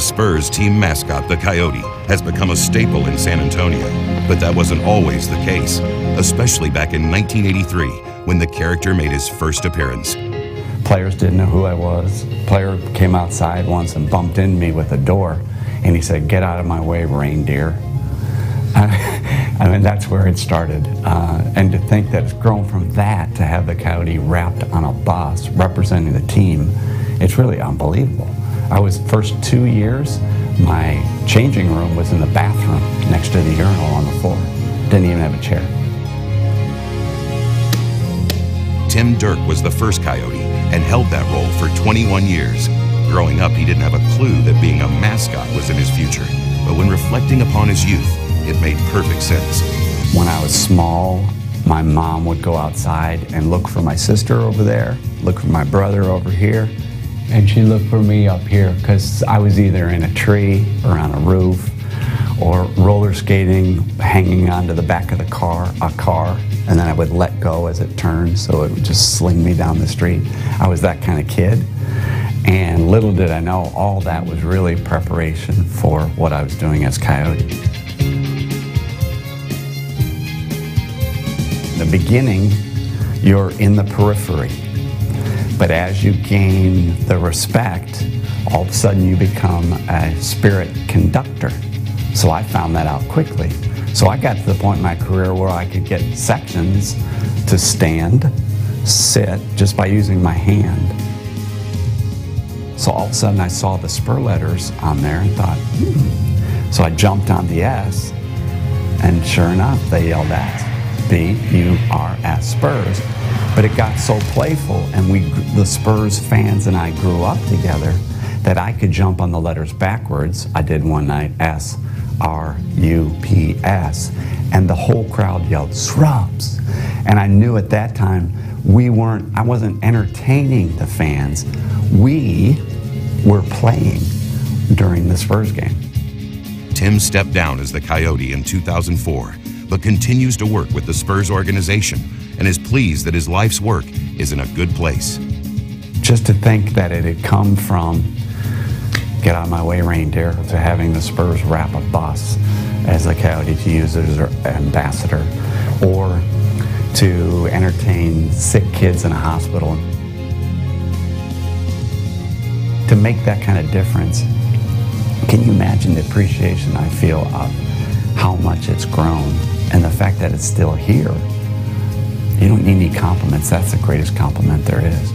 Spurs team mascot, the Coyote, has become a staple in San Antonio. But that wasn't always the case, especially back in 1983 when the character made his first appearance. Players didn't know who I was. A player came outside once and bumped into me with a door, and he said, "Get out of my way, reindeer." I mean, that's where it started. And to think that it's grown from that to have the Coyote wrapped on a bus representing the team, it's really unbelievable. I was, first 2 years, my changing room was in the bathroom next to the urinal on the floor. Didn't even have a chair. Tim Derk was the first Coyote and held that role for 21 years. Growing up, he didn't have a clue that being a mascot was in his future. But when reflecting upon his youth, it made perfect sense. When I was small, my mom would go outside and look for my sister over there, look for my brother over here, and she'd look for me up here because I was either in a tree or on a roof or roller skating, hanging onto the back of a car, and then I would let go as it turned so it would just sling me down the street. I was that kind of kid, and little did I know all that was really preparation for what I was doing as Coyote. In the beginning, you're in the periphery, but as you gain the respect, all of a sudden you become a spirit conductor. So I found that out quickly. So I got to the point in my career where I could get sections to stand, sit, just by using my hand. So all of a sudden I saw the Spur letters on there and thought, So I jumped on the S, and sure enough, they yelled S. B-U-R-S, Spurs. But it got so playful, and the Spurs fans and I grew up together that I could jump on the letters backwards. I did one night, S-R-U-P-S, and the whole crowd yelled, Srubs. And I knew at that time I wasn't entertaining the fans. We were playing during the Spurs game. Tim stepped down as the Coyote in 2004, but continues to work with the Spurs organization and is pleased that his life's work is in a good place. Just to think that it had come from get out of my way, reindeer, to having the Spurs wrap a bus as the Coyote to use as their ambassador, or to entertain sick kids in a hospital. To make that kind of difference, can you imagine the appreciation I feel of how much it's grown and the fact that it's still here? You don't need any compliments. That's the greatest compliment there is.